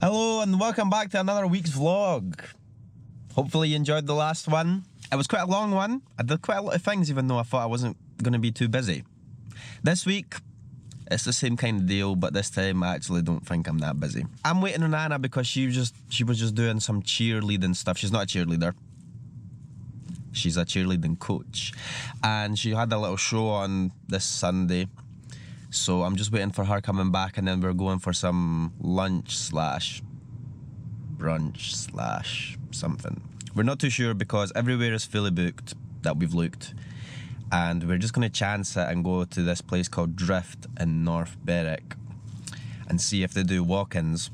Hello and welcome back to another week's vlog. Hopefully you enjoyed the last one. It was quite a long one. I did quite a lot of things even though I thought I wasn't going to be too busy. This week, it's the same kind of deal, but this time I actually don't think I'm that busy. I'm waiting on Anna because she was just doing some cheerleading stuff. She's not a cheerleader. She's a cheerleading coach. And she had a little show on this Sunday. So I'm just waiting for her coming back, and then we're going for some lunch slash brunch slash something. We're not too sure because everywhere is fully booked that we've looked. And we're just going to chance it and go to this place called Drift in North Berwick and see if they do walk-ins.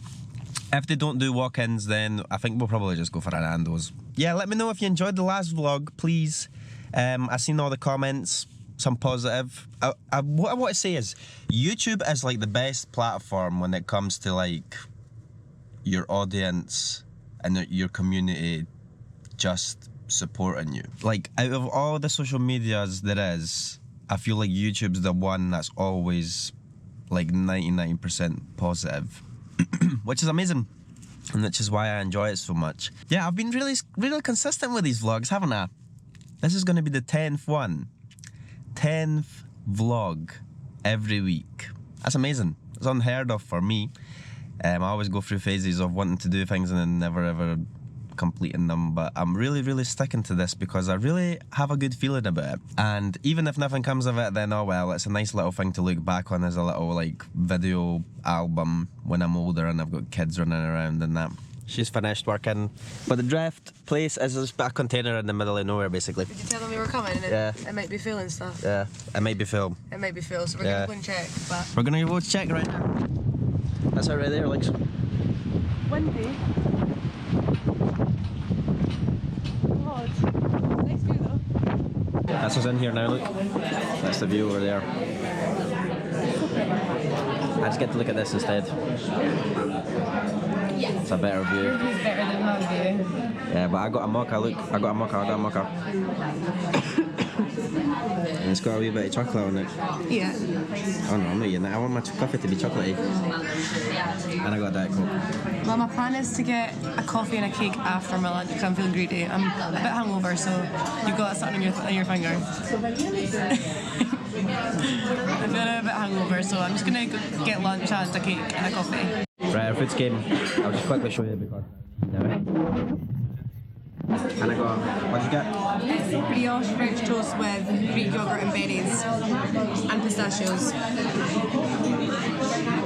If they don't do walk-ins, then I think we'll probably just go for an Nando's. Yeah, let me know if you enjoyed the last vlog, please. I've seen all the comments. Some positive. What I want to say is YouTube is like the best platform when it comes to like your audience and your community just supporting you. Like out of all the social medias there is, I feel like YouTube's the one that's always like 99% positive, which is amazing, and which is why I enjoy it so much. Yeah, I've been really consistent with these vlogs, haven't I? This is going to be the 10th one. 10th vlog every week. That's amazing. It's unheard of for me. I always go through phases of wanting to do things and then never ever completing them, but I'm really sticking to this because I really have a good feeling about it. And even if nothing comes of it, then oh well, it's a nice little thing to look back on as a little like video album when I'm older and I've got kids running around and that. She's finished working. But the Drift place is just a container in the middle of nowhere, basically. Did you tell them we were coming? Yeah. It might be full and stuff. Yeah, it might be full. It might be full, so we're going to go and check. But We're going to go check right now. That's it right there, like. windy. God. Nice view though. That's us in here now, look. That's the view over there. I just get to look at this instead. Yes. It's a better view. Your view's better than my view. Yeah, but I got a mocha, look. I got a mocha. And it's got a wee bit of chocolate on it. Yeah. Oh no, I'm not eating that. I want my coffee to be chocolatey. And I got a Diet Coke. Well, my plan is to get a coffee and a cake after my lunch because I'm feeling greedy. I'm a bit hungover, so you've got something on your finger. I'm feeling a bit hungover, so I'm just going to get lunch and a cake and a coffee. Right, our food's came. I'll just quickly show you because. And I got, what'd you get? It's brioche French toast with Greek yogurt and berries and pistachios.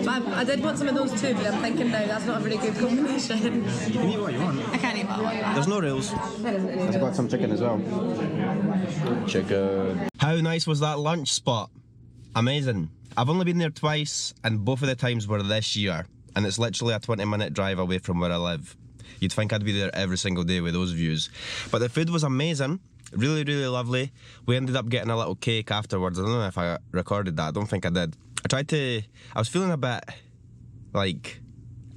But I did want some of those too, but I'm thinking now that's not a very good combination. You can eat what you want. I can't eat what I want. There's no rules. I've got some chicken as well. Chicken. How nice was that lunch spot? Amazing. I've only been there twice, and both of the times were this year. And it's literally a 20-minute drive away from where I live. You'd think I'd be there every single day with those views. But the food was amazing. Really lovely. We ended up getting a little cake afterwards. I don't know if I recorded that. I don't think I did. I was feeling a bit, like,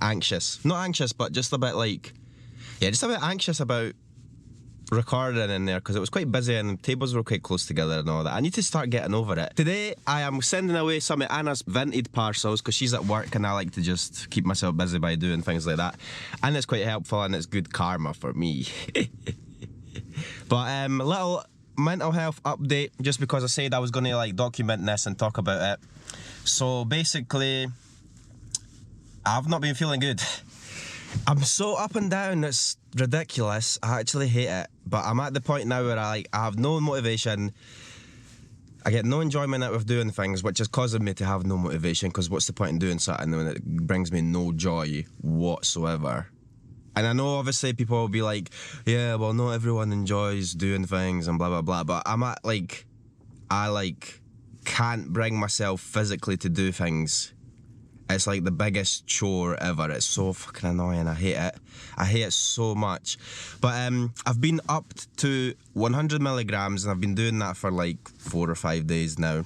anxious. Not anxious, but just a bit like, yeah, just a bit anxious about recording in there because it was quite busy and the tables were quite close together and all that. I need to start getting over it. Today I am sending away some of Anna's vintage parcels because she's at work and I like to just keep myself busy by doing things like that, and it's quite helpful and it's good karma for me. But a little mental health update, just because I said I was going to like document this and talk about it. So basically I've not been feeling good. I'm so up and down, it's ridiculous. I actually hate it. But I'm at the point now where I have no motivation. I get no enjoyment out of doing things, which is causing me to have no motivation, because what's the point in doing something when it brings me no joy whatsoever? And I know obviously people will be like, yeah, well not everyone enjoys doing things and blah blah blah, but I'm at like, I like can't bring myself physically to do things. It's like the biggest chore ever. It's so fucking annoying. I hate it. I hate it so much. But I've been upped to 100 milligrams and I've been doing that for like 4 or 5 days now.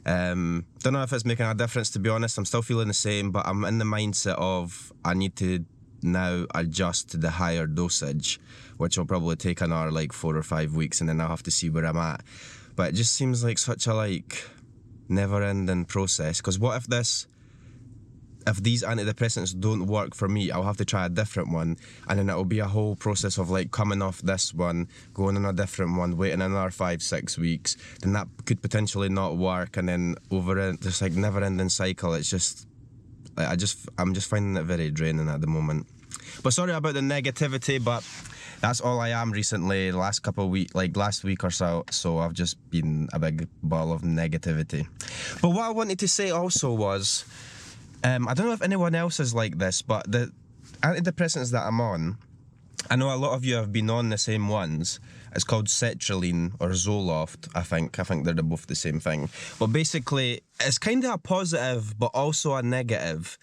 Don't know if it's making a difference, to be honest. I'm still feeling the same, but I'm in the mindset of I need to now adjust to the higher dosage, which will probably take another like 4 or 5 weeks, and then I'll have to see where I'm at. But it just seems like such a like never-ending process, because what if this if these antidepressants don't work for me, I'll have to try a different one, and then it'll be a whole process of like coming off this one, going on a different one, waiting another 5-6 weeks, then that could potentially not work, and then over it, this like never-ending cycle. It's just, I'm just finding it very draining at the moment. But sorry about the negativity, but that's all I am recently. The last couple of weeks, like last week or so, I've just been a big ball of negativity. But what I wanted to say also was, I don't know if anyone else is like this, but the antidepressants that I'm on, I know a lot of you have been on the same ones. It's called sertraline or Zoloft, I think. I think they're both the same thing. But basically, it's kind of a positive, but also a negative.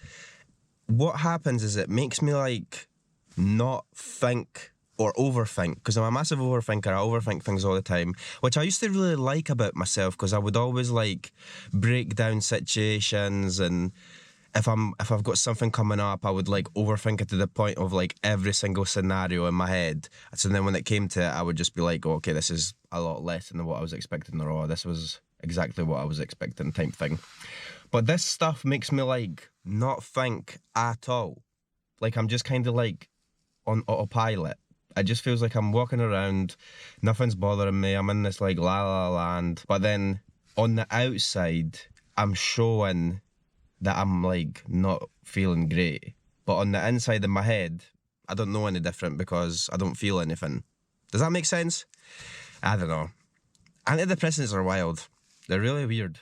What happens is it makes me like not think or overthink, because I'm a massive overthinker. I overthink things all the time, which I used to really like about myself, because I would always like break down situations, and if I've got something coming up, I would like overthink it to the point of like every single scenario in my head. So then when it came to it, I would just be like, oh, okay, this is a lot less than what I was expecting, or oh, this was exactly what I was expecting type thing. But this stuff makes me like not think at all. Like I'm just kind of like on autopilot. It just feels like I'm walking around, nothing's bothering me, I'm in this like la la land. But then on the outside, I'm showing that I'm like not feeling great. But on the inside of my head, I don't know any different because I don't feel anything. Does that make sense? I don't know. Antidepressants are wild. They're really weird.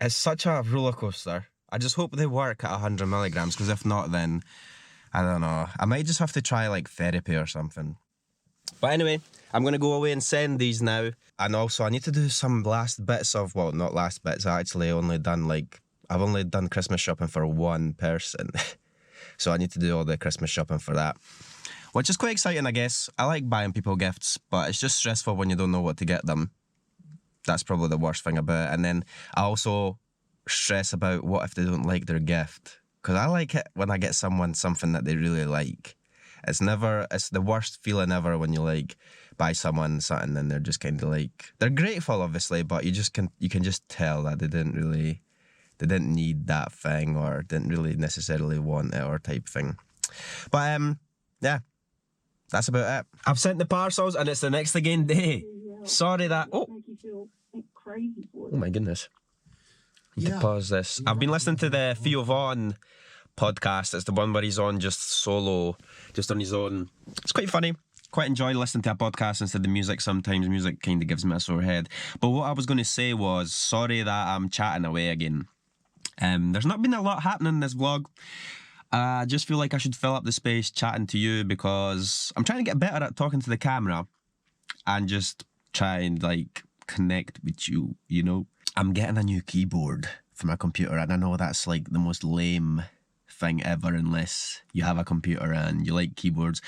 It's such a roller coaster. I just hope they work at 100 milligrams, because if not, then I don't know. I might just have to try like therapy or something. But anyway, I'm going to go away and send these now. And also I need to do some last bits of, well, not last bits. I've only done Christmas shopping for one person. So I need to do all the Christmas shopping for that, which is quite exciting, I guess. I like buying people gifts, but it's just stressful when you don't know what to get them. That's probably the worst thing about it. And then I also stress about what if they don't like their gift. Because I like it when I get someone something that they really like. It's the worst feeling ever when you like buy someone something and they're just kind of like, they're grateful obviously, but you can just tell that they didn't need that thing, or didn't really necessarily want it, or type thing. But yeah, that's about it. I've sent the parcels and it's the next again day. Sorry that. Oh my goodness. Need to pause this. I've been listening to the Theo Von podcast. It's the one where he's on just solo, just on his own. It's quite funny. Quite enjoy listening to a podcast instead of music sometimes. Music kind of gives me a sore head. But what I was going to say was, sorry that I'm chatting away again. There's not been a lot happening in this vlog. I just feel like I should fill up the space chatting to you, because I'm trying to get better at talking to the camera and just try and like connect with you, you know. I'm getting a new keyboard for my computer, and I know that's like the most lame thing ever unless you have a computer and you like keyboards.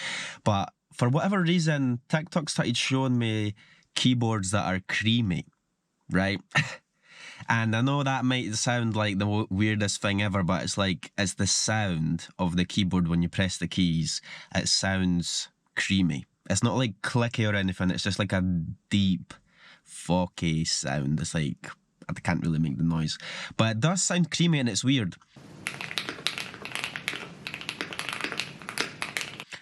But for whatever reason, TikTok started showing me keyboards that are creamy, right? And I know that might sound like the weirdest thing ever, but it's the sound of the keyboard when you press the keys. It sounds creamy. It's not like clicky or anything. It's just like a deep, folky sound. It's like, I can't really make the noise, but it does sound creamy and it's weird.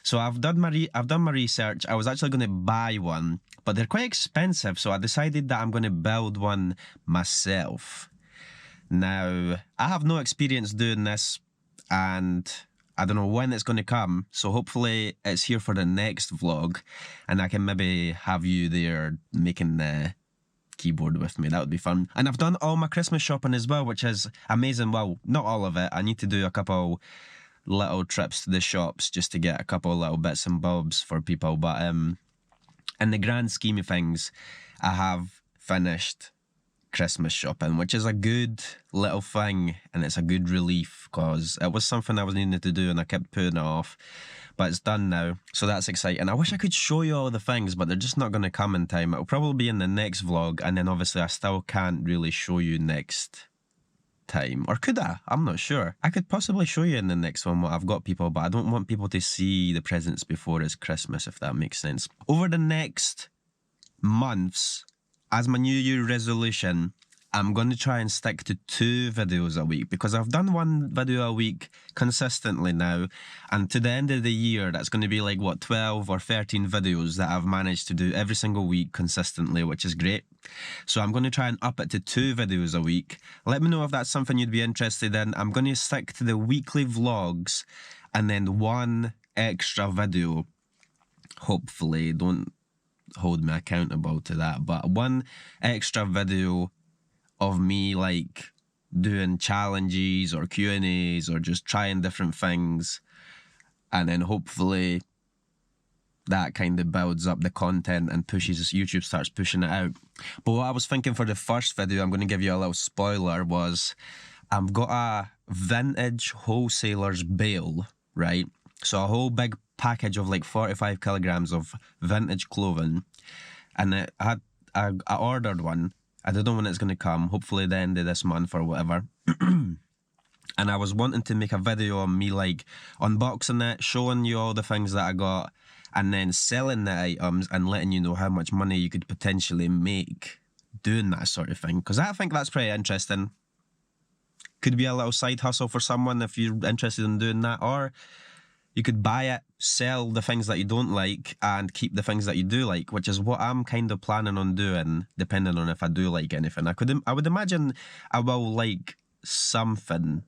So I've done my research. I was actually going to buy one, but they're quite expensive, so I decided that I'm going to build one myself. Now, I have no experience doing this, and I don't know when it's going to come, so hopefully it's here for the next vlog, and I can maybe have you there making the keyboard with me. That would be fun. And I've done all my Christmas shopping as well, which is amazing. Well, not all of it. I need to do a couple little trips to the shops just to get a couple little bits and bobs for people, but in the grand scheme of things, I have finished Christmas shopping, which is a good little thing, and it's a good relief, because it was something I was needing to do and I kept putting it off, but it's done now, so that's exciting. I wish I could show you all the things, but they're just not going to come in time. It'll probably be in the next vlog, and then obviously I still can't really show you next time, or could I? I'm not sure. I could possibly show you in the next one what I've got, people, but I don't want people to see the presents before it's Christmas, if that makes sense. Over the next months, as my New Year resolution, I'm going to try and stick to 2 videos a week, because I've done 1 video a week consistently now, and to the end of the year that's going to be like, what, 12 or 13 videos that I've managed to do every single week consistently, which is great. So I'm going to try and up it to 2 videos a week. Let me know if that's something you'd be interested in. I'm going to stick to the weekly vlogs and then 1 extra video. Hopefully, don't hold me accountable to that, but 1 extra video of me like doing challenges or Q&As or just trying different things, and then hopefully that kind of builds up the content and pushes, YouTube starts pushing it out. But what I was thinking for the first video, I'm going to give you a little spoiler, was I've got a vintage wholesaler's bale, right? So a whole big package of like 45 kilograms of vintage clothing, and I ordered one. I don't know when it's going to come, hopefully the end of this month or whatever. And I was wanting to make a video on me like unboxing it, showing you all the things that I got, and then selling the items and letting you know how much money you could potentially make doing that sort of thing. Because I think that's pretty interesting. Could be a little side hustle for someone if you're interested in doing that, or you could buy it, sell the things that you don't like, and keep the things that you do like, which is what I'm kind of planning on doing, depending on if I do like anything. I would imagine I will like something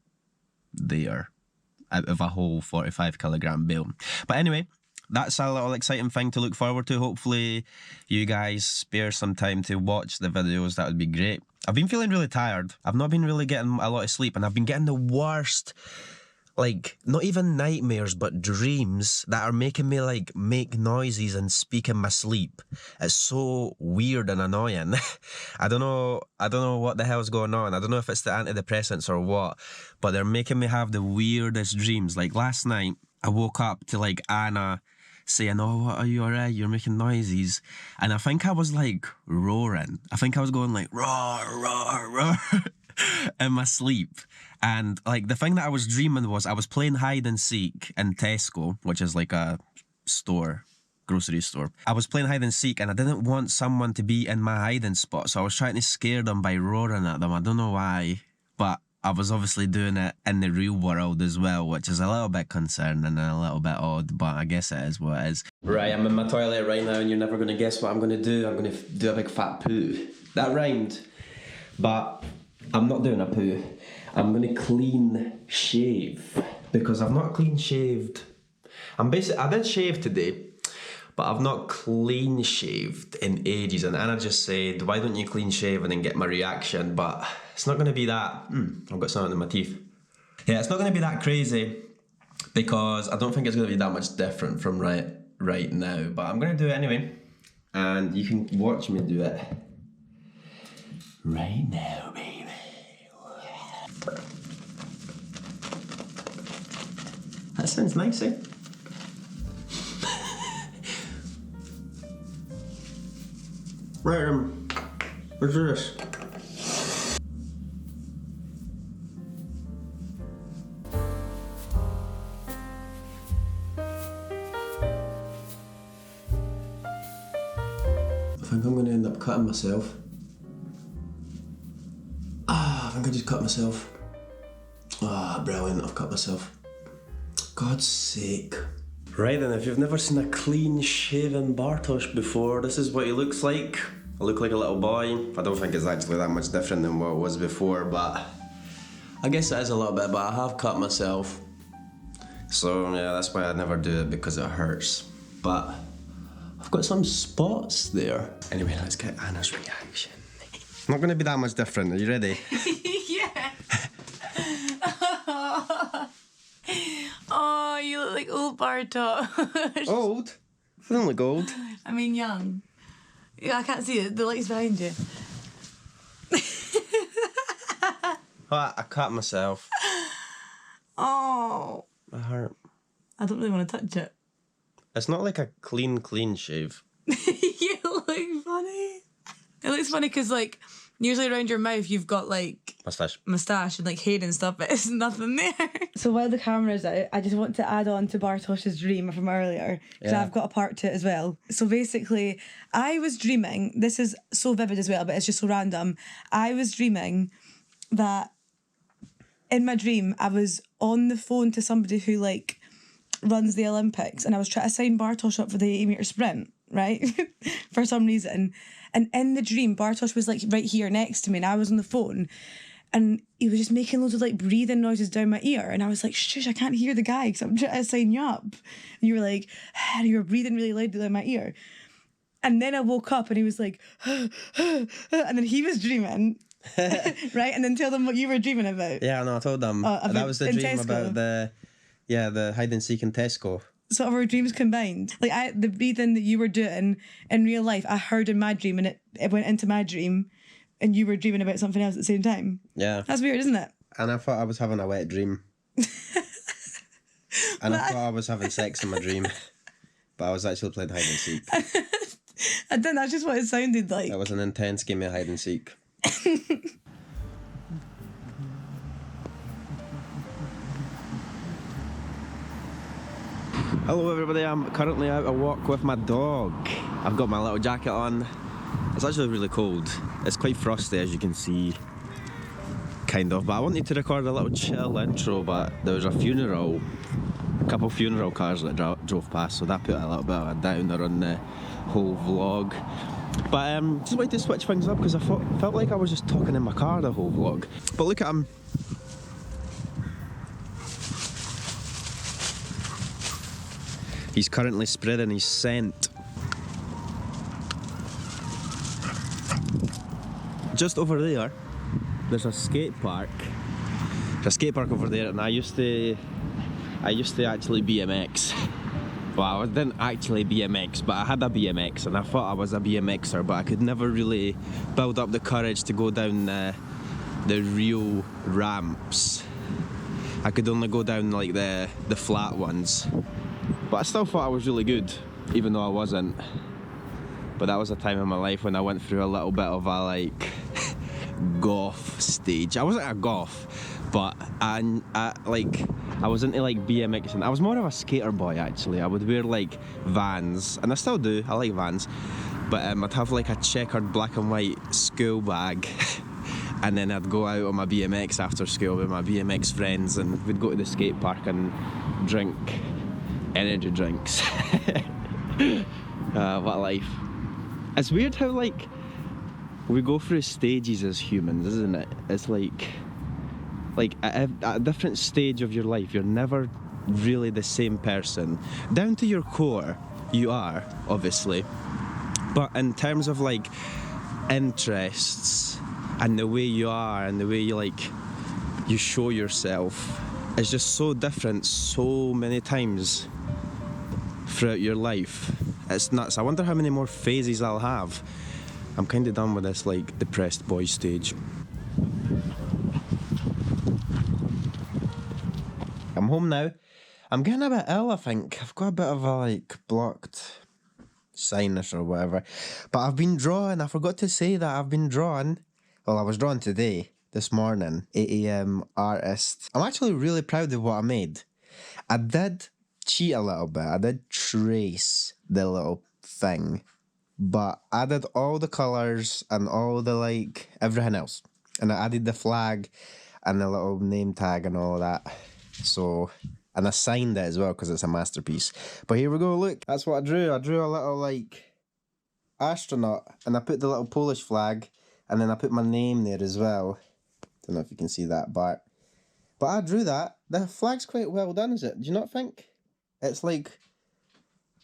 there out of a whole 45 kilogram bale. But anyway, that's a little exciting thing to look forward to. Hopefully you guys spare some time to watch the videos. That would be great. I've been feeling really tired. I've not been really getting a lot of sleep, and I've been getting the worst, like, not even nightmares, but dreams that are making me, like, make noises and speak in my sleep. It's so weird and annoying. I don't know what the hell's going on. I don't know if it's the antidepressants or what, but they're making me have the weirdest dreams. Like, last night, I woke up to, like, Anna saying, "Oh, what, are you alright? You're making noises." And I think I was, like, roaring. I think I was going, like, roar, roar, roar. In my sleep. And like the thing that I was dreaming was I was playing hide and seek in Tesco, which is like a store, grocery store. I was playing hide and seek, and I didn't want someone to be in my hiding spot, so I was trying to scare them by roaring at them. I don't know why, but I was obviously doing it in the real world as well, which is a little bit concerning and a little bit odd, but I guess it is what it is. Right, I'm in my toilet right now, and you're never going to guess what I'm going to do. I'm going to do a big fat poo. That rhymed, but I'm not doing a poo. I'm going to clean shave, because I've not clean shaved. I did shave today, but I've not clean shaved in ages. And Anna just said, "Why don't you clean shave and then get my reaction?" But it's not going to be that. I've got something in my teeth. Yeah, it's not going to be that crazy, because I don't think it's going to be that much different from right now. But I'm going to do it anyway, and you can watch me do it right now, baby. That sounds nice, eh? Right, let's do this. I think I'm going to end up cutting myself. I think I just cut myself. Brilliant, I've cut myself. God's sake. Right then, if you've never seen a clean shaven Bartosz before, this is what he looks like. I look like a little boy. I don't think it's actually that much different than what it was before, but I guess it is a little bit, but I have cut myself. So yeah, that's why I never do it, because it hurts. But I've got some spots there. Anyway, let's get Anna's reaction. Not going to be that much different. Are you ready? Yeah. Oh, you look like old Bartosz. Old? I don't look old. I mean, young. Yeah, I can't see it. The light's behind you. I cut myself. Oh. It hurt. I don't really want to touch it. It's not like a clean shave. You look funny. It looks funny because, like, Usually around your mouth you've got like moustache and like hair and stuff, but it's nothing there. So while the camera's out, I just want to add on to Bartosz's dream from earlier, because I've got a part to it as well. So basically, I was dreaming, this is so vivid as well, but it's just so random. I was dreaming that in my dream I was on the phone to somebody who like runs the Olympics, and I was trying to sign Bartosz up for the 8 metre sprint, right? For some reason. And in the dream, Bartosz was like right here next to me, and I was on the phone, and he was just making loads of like breathing noises down my ear, and I was like, shush, I can't hear the guy because I'm trying to sign you up. And you were like, and you were breathing really loudly down my ear. And then I woke up and he was like, and then he was dreaming. Right? And then tell them what you were dreaming about. Yeah, no, I told them. That was the dream about the hide and seek in Tesco. Sort of our dreams combined. Like the breathing that you were doing in real life, I heard in my dream, and it went into my dream, and you were dreaming about something else at the same time. Yeah. That's weird, isn't it? And I thought I was having a wet dream. And I thought I was having sex in my dream. But I was actually playing hide and seek. I didn't, that's just what it sounded like. It was an intense game of hide and seek. Hello everybody, I'm currently out a walk with my dog. I've got my little jacket on. It's actually really cold. It's quite frosty, as you can see. Kind of, but I wanted to record a little chill intro, but there was a couple funeral cars that drove past, so that put a little bit of a downer on the whole vlog. But just wanted to switch things up because I felt like I was just talking in my car the whole vlog. But look at him. He's currently spreading his scent. Just over there, there's a skate park. There's a skate park over there, and I used to actually BMX. Well, I didn't actually BMX, but I had a BMX, and I thought I was a BMXer, but I could never really build up the courage to go down the real ramps. I could only go down like the flat ones. But I still thought I was really good, even though I wasn't. But that was a time in my life when I went through a little bit of a like goth stage. I wasn't a goth, but I was into like BMX, and I was more of a skater boy actually. I would wear like Vans, and I still do. I like Vans, but I'd have like a checkered black and white school bag. And then I'd go out on my BMX after school with my BMX friends, and we'd go to the skate park and drink energy drinks. What a life. It's weird how like we go through stages as humans, isn't it? It's like at a different stage of your life, you're never really the same person. Down to your core, you are, obviously. But in terms of like interests and the way you are and the way you show yourself, it's just so different so many times throughout your life. It's nuts. I wonder how many more phases I'll have. I'm kind of done with this like depressed boy stage. I'm home now. I'm getting a bit ill, I think. I've got a bit of a like blocked sinus or whatever. But I've been drawing. I forgot to say that I've been drawing. Well, I was drawing today, this morning, 8 AM artist. I'm actually really proud of what I made. I did cheat a little bit. I did trace the little thing, but I did all the colours and all the like everything else, and I added the flag and the little name tag and all that. So, and I signed it as well because it's a masterpiece. But here we go. Look, that's what I drew. I drew a little like astronaut, and I put the little Polish flag, and then I put my name there as well. Don't know if you can see that, but I drew that. The flag's quite well done, is it? Do you not think? It's like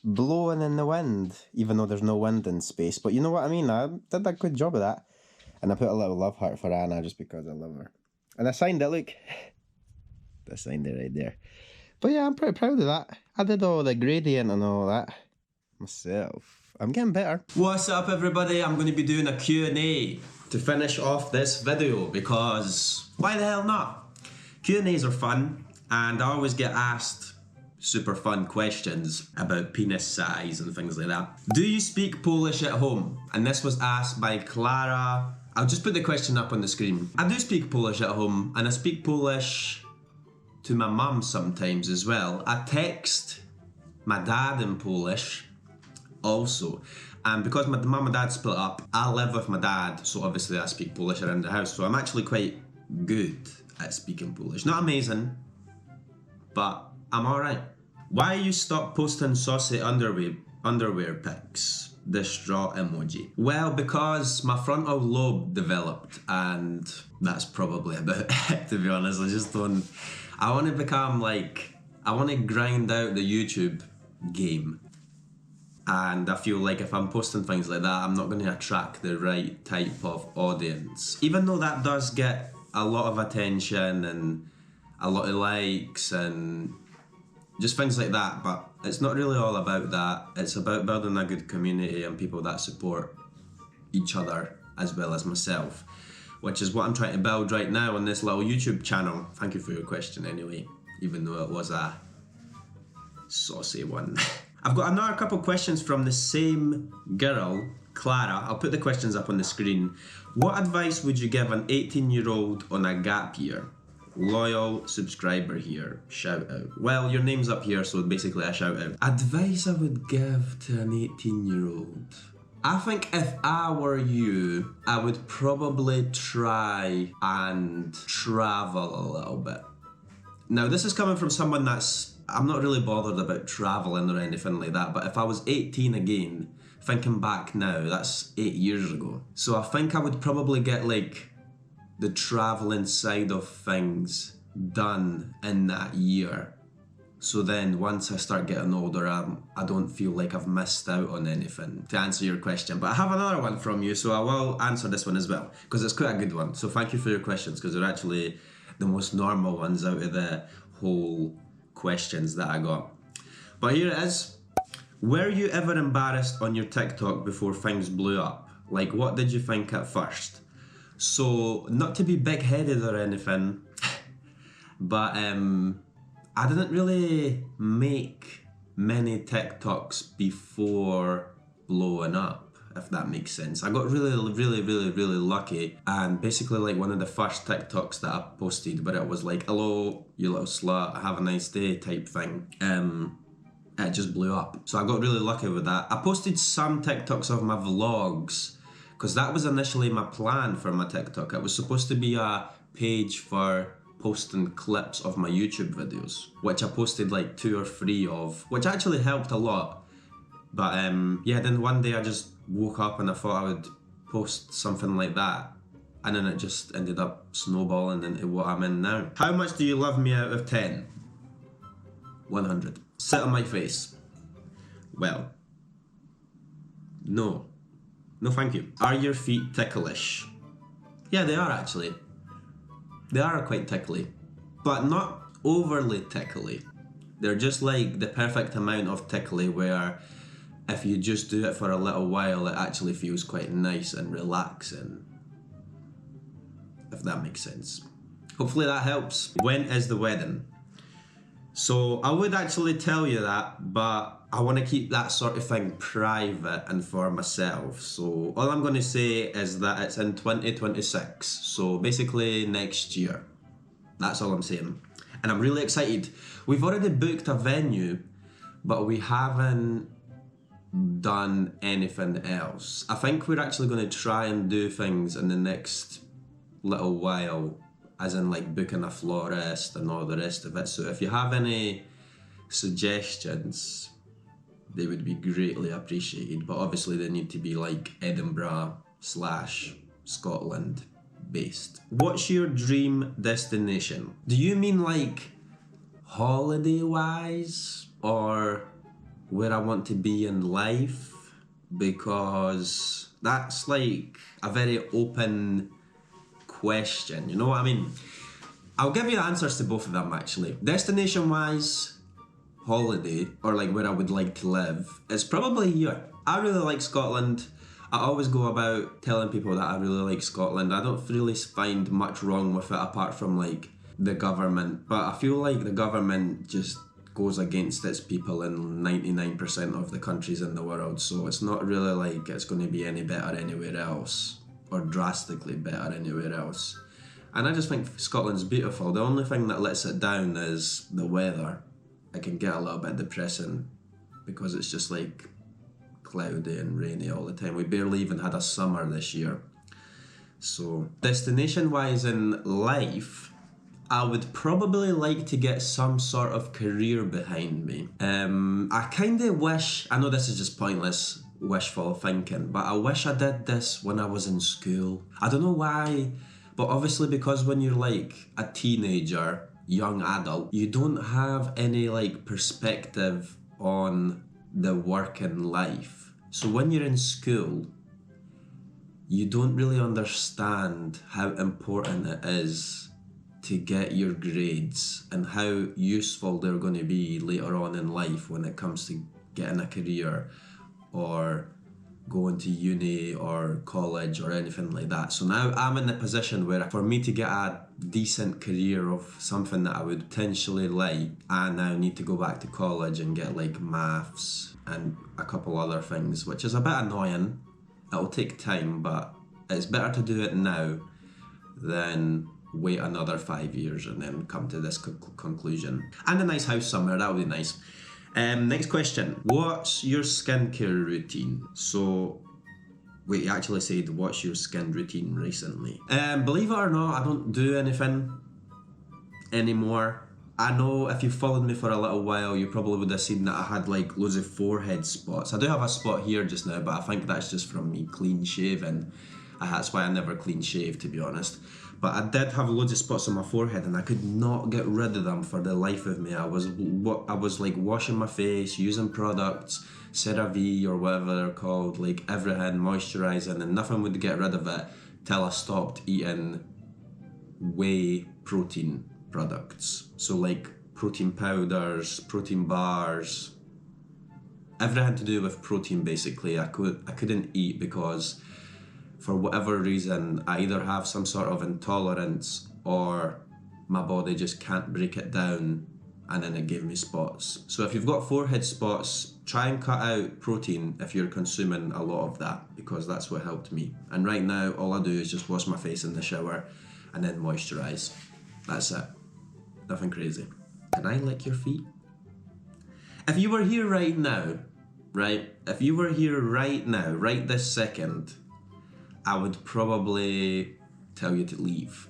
blowing in the wind, even though there's no wind in space. But you know what I mean? I did a good job of that. And I put a little love heart for Anna just because I love her. And I signed it, look. I signed it right there. But yeah, I'm pretty proud of that. I did all the gradient and all that myself. I'm getting better. What's up, everybody? I'm going to be doing a Q&A to finish off this video because why the hell not? Q&As are fun, and I always get asked super fun questions about penis size and things like that. Do you speak Polish at home? And this was asked by Clara I'll just put the question up on the screen. I do speak Polish at home, and I speak Polish to my mum sometimes as well. I text my dad in Polish also. And because my mum and dad split up, I live with my dad, so obviously I speak Polish around the house. So I'm actually quite good at speaking Polish. Not amazing, but I'm alright. Why you stop posting saucy underwear pics? Distraught emoji. Well, because my frontal lobe developed, and that's probably about it, to be honest. I want to become like, I want to grind out the YouTube game. And I feel like if I'm posting things like that, I'm not going to attract the right type of audience. Even though that does get a lot of attention and a lot of likes and just things like that, but it's not really all about that. It's about building a good community and people that support each other as well as myself, which is what I'm trying to build right now on this little YouTube channel. Thank you for your question anyway, even though it was a saucy one. I've got another couple questions from the same girl, Clara. I'll put the questions up on the screen. What advice would you give an 18-year-old on a gap year? Loyal subscriber here, shout out. Well, your name's up here, so basically a shout out. Advice I would give to an 18-year-old. I think if I were you, I would probably try and travel a little bit. Now, this is coming from someone I'm not really bothered about traveling or anything like that, but if I was 18 again, thinking back now, that's 8 years ago. So I think I would probably get like the traveling side of things done in that year. So then once I start getting older, I don't feel like I've missed out on anything, to answer your question. But I have another one from you, so I will answer this one as well, because it's quite a good one. So thank you for your questions, because they're actually the most normal ones out of the whole questions that I got. But here it is. Were you ever embarrassed on your TikTok before things blew up? Like, what did you think at first? So, not to be big-headed or anything, but I didn't really make many TikToks before blowing up, if that makes sense. I got really lucky, and basically like one of the first TikToks that I posted, but it was like, hello, you little slut, have a nice day type thing. It just blew up. So I got really lucky with that. I posted some TikToks of my vlogs, because that was initially my plan for my TikTok. It was supposed to be a page for posting clips of my YouTube videos, which I posted like 2 or 3 of, which actually helped a lot. But yeah, then one day I just woke up and I thought I would post something like that, and then it just ended up snowballing into what I'm in now. How much do you love me out of 10? 100. Sit on my face. Well, no. No thank you. Are your feet ticklish? Yeah, they are actually. They are quite tickly, but not overly tickly. They're just like the perfect amount of tickly where if you just do it for a little while, it actually feels quite nice and relaxing. If that makes sense. Hopefully that helps. When is the wedding? So I would actually tell you that, but I want to keep that sort of thing private and for myself. So all I'm going to say is that it's in 2026. So basically next year. That's all I'm saying. And I'm really excited. We've already booked a venue, but we haven't done anything else. I think we're actually going to try and do things in the next little while, as in like booking a florist and all the rest of it. So if you have any suggestions, they would be greatly appreciated, but obviously they need to be like Edinburgh/Scotland based. What's your dream destination? Do you mean like holiday wise, or where I want to be in life? Because that's like a very open question, you know what I mean? I'll give you the answers to both of them actually. Destination wise, holiday, or like where I would like to live, it's probably here. I really like Scotland. I always go about telling people that I really like Scotland. I don't really find much wrong with it apart from like the government, but I feel like the government just goes against its people in 99% of the countries in the world, so it's not really like it's going to be any better anywhere else. or drastically better anywhere else. And I just think Scotland's beautiful. The only thing that lets it down is the weather. It can get a little bit depressing because it's just like cloudy and rainy all the time. We barely even had a summer this year. So destination-wise in life, I would probably like to get some sort of career behind me. I kind of wish, I know this is just pointless wishful thinking, but I wish I did this when I was in school. I don't know why, but obviously because when you're like a teenager, young adult, you don't have any like perspective on the working life. So when you're in school, you don't really understand how important it is to get your grades and how useful they're going to be later on in life when it comes to getting a career or going to uni or college or anything like that. So now I'm in the position where for me to get a decent career of something that I would potentially like, I now need to go back to college and get like maths and a couple other things, which is a bit annoying. It'll take time, but it's better to do it now than wait another 5 years and then come to this conclusion. And a nice house somewhere, that would be nice. Next question. What's your skincare routine? So, wait, you actually said what's your skin routine recently? Believe it or not, I don't do anything anymore. I know if you followed me for a little while, you probably would have seen that I had like loads of forehead spots. I do have a spot here just now, but I think that's just from me clean shaving. That's why I never clean shave, to be honest. But I did have loads of spots on my forehead and I could not get rid of them for the life of me. I was like washing my face, using products, CeraVe or whatever they're called, like everything, moisturising, and nothing would get rid of it till I stopped eating whey protein products. So like protein powders, protein bars, everything to do with protein basically. I couldn't eat because for whatever reason, I either have some sort of intolerance or my body just can't break it down and then it gave me spots. So if you've got forehead spots, try and cut out protein if you're consuming a lot of that, because that's what helped me. And right now, all I do is just wash my face in the shower and then moisturise. That's it. Nothing crazy. Can I lick your feet? If you were here right now, right? If you were here right now, right this second, I would probably tell you to leave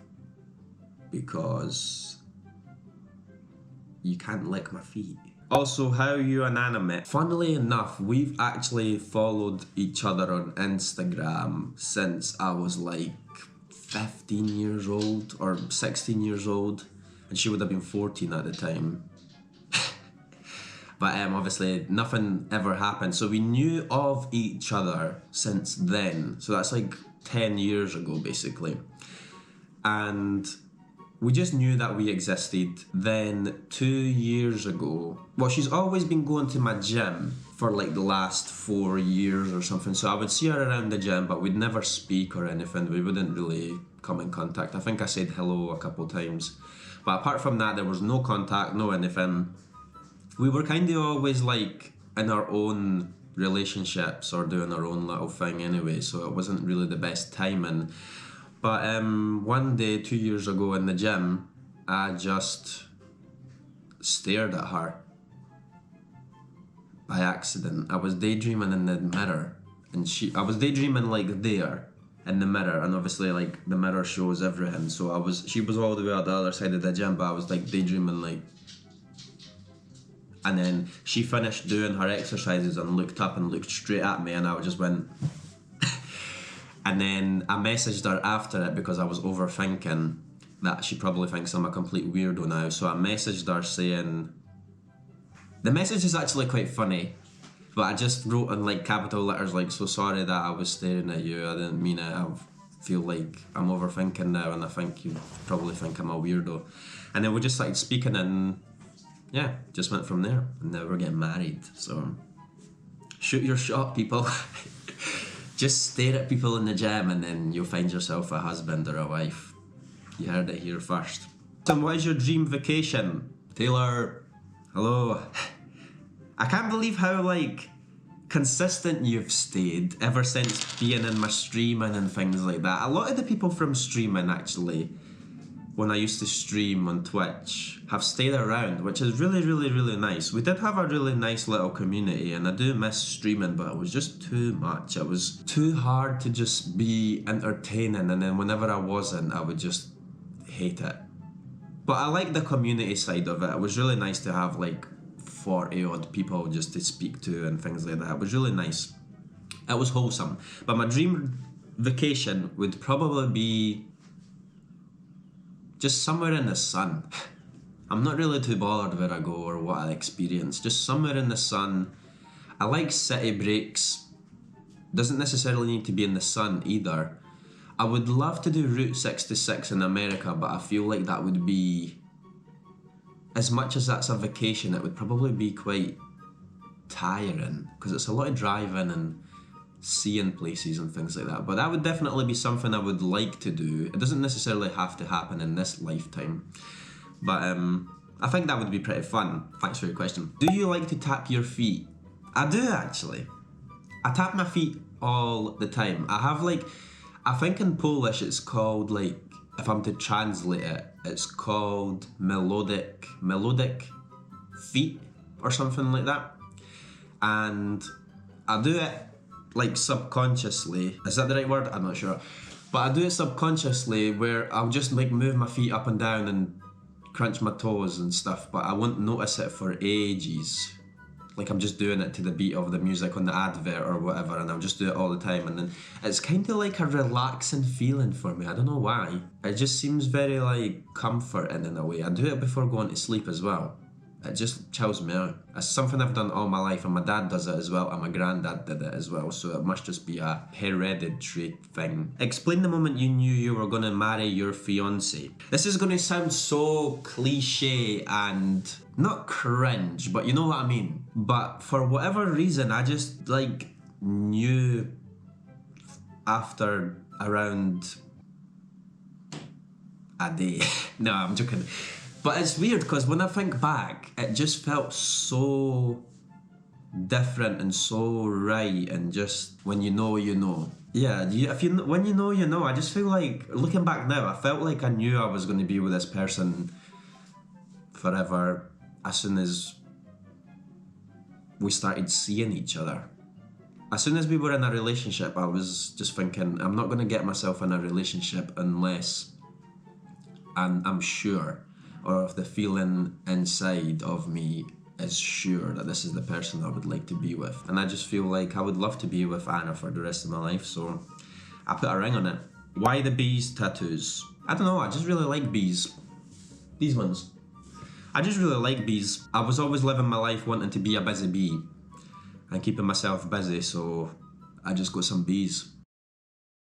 because you can't lick my feet. Also, how are you inanimate? Funnily enough, we've actually followed each other on Instagram since I was like 15 years old or 16 years old, and she would have been 14 at the time. But obviously nothing ever happened. So we knew of each other since then. So that's like 10 years ago, basically. And we just knew that we existed. Then 2 years ago, well, she's always been going to my gym for like the last 4 years or something. So I would see her around the gym, but we'd never speak or anything. We wouldn't really come in contact. I think I said hello a couple times. But apart from that, there was no contact, no anything. We were kind of always like in our own relationships or doing our own little thing anyway, so it wasn't really the best timing. But one day 2 years ago in the gym, I just stared at her by accident. I was daydreaming in the mirror, and I was daydreaming like there in the mirror, and obviously like the mirror shows everything, so she was all the way at the other side of the gym, but I was like daydreaming like. And then she finished doing her exercises and looked up and looked straight at me, and I just went. And then I messaged her after it because I was overthinking that she probably thinks I'm a complete weirdo now. So I messaged her saying, the message is actually quite funny, but I just wrote in like capital letters like, so sorry that I was staring at you, I didn't mean it, I feel like I'm overthinking now and I think you probably think I'm a weirdo. And then we just started speaking and yeah, just went from there. And now we're getting married, so shoot your shot, people. Just stare at people in the gym and then you'll find yourself a husband or a wife. You heard it here first. So what is your dream vacation? Taylor, hello. I can't believe how like consistent you've stayed ever since being in my streaming and things like that. A lot of the people from streaming, actually, when I used to stream on Twitch, have stayed around, which is really, really, really nice. We did have a really nice little community, and I do miss streaming, but it was just too much. It was too hard to just be entertaining, and then whenever I wasn't, I would just hate it. But I like the community side of it. It was really nice to have like 40 odd people just to speak to and things like that. It was really nice. It was wholesome. But my dream vacation would probably be just somewhere in the sun. I'm not really too bothered where I go or what I experience. Just somewhere in the sun. I like city breaks. Doesn't necessarily need to be in the sun either. I would love to do Route 66 in America, but I feel like that would be, as much as that's a vacation, it would probably be quite tiring because it's a lot of driving and seeing places and things like that. But that would definitely be something I would like to do. It doesn't necessarily have to happen in this lifetime, but I think that would be pretty fun. Thanks for your question. Do you like to tap your feet? I do, actually. I tap my feet all the time. I have like, I think in Polish it's called, like, if I'm to translate it, it's called melodic feet or something like that. And I do it like subconsciously. Is that the right word? I'm not sure. But I do it subconsciously where I'll just like move my feet up and down and crunch my toes and stuff, but I won't notice it for ages. Like I'm just doing it to the beat of the music on the advert or whatever, and I'll just do it all the time, and then it's kind of like a relaxing feeling for me. I don't know why. It just seems very like comforting in a way. I do it before going to sleep as well. It just chills me out. It's something I've done all my life, and my dad does it as well, and my granddad did it as well, so it must just be a hereditary thing. Explain the moment you knew you were going to marry your fiancé. This is going to sound so cliche and not cringe, but you know what I mean. But for whatever reason, I just like knew after around a day. No, I'm joking. But it's weird because when I think back, it just felt so different and so right, and just when you know, you know. Yeah, when you know, you know. I just feel like, looking back now, I felt like I knew I was going to be with this person forever as soon as we started seeing each other. As soon as we were in a relationship, I was just thinking, I'm not going to get myself in a relationship unless I'm sure, or if the feeling inside of me is sure that this is the person I would like to be with. And I just feel like I would love to be with Anna for the rest of my life, so I put a ring on it. Why the bees tattoos? I don't know, I just really like bees. These ones. I just really like bees. I was always living my life wanting to be a busy bee and keeping myself busy, so I just got some bees.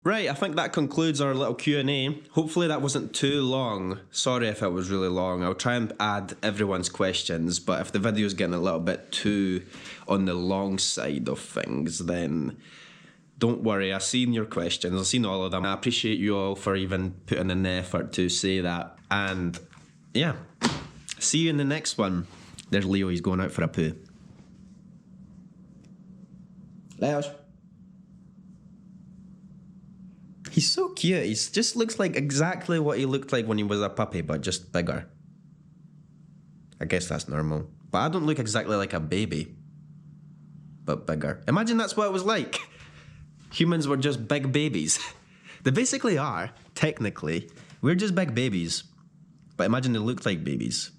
Right, I think that concludes our little Q&A. Hopefully that wasn't too long. Sorry if it was really long. I'll try and add everyone's questions, but if the video's getting a little bit too on the long side of things, then don't worry. I've seen your questions. I've seen all of them. I appreciate you all for even putting in the effort to say that. And yeah, see you in the next one. There's Leo, he's going out for a poo. Leos. He's so cute. He just looks like exactly what he looked like when he was a puppy, but just bigger. I guess that's normal. But I don't look exactly like a baby, but bigger. Imagine that's what it was like. Humans were just big babies. They basically are, technically. We're just big babies. But imagine they looked like babies.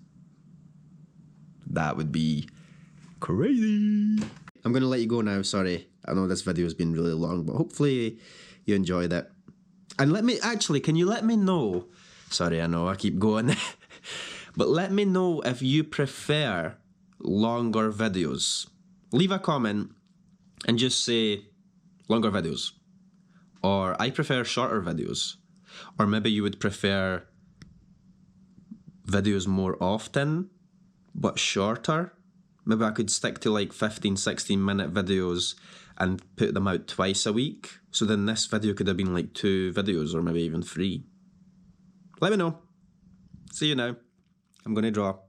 That would be crazy. I'm going to let you go now, sorry. I know this video has been really long, but hopefully you enjoyed it. And can you let me know, sorry, I know I keep going, but let me know if you prefer longer videos. Leave a comment and just say longer videos, or I prefer shorter videos, or maybe you would prefer videos more often, but shorter. Maybe I could stick to like 15, 16-minute videos and put them out twice a week. So then this video could have been like 2 videos or maybe even 3. Let me know. See you now. I'm going to draw.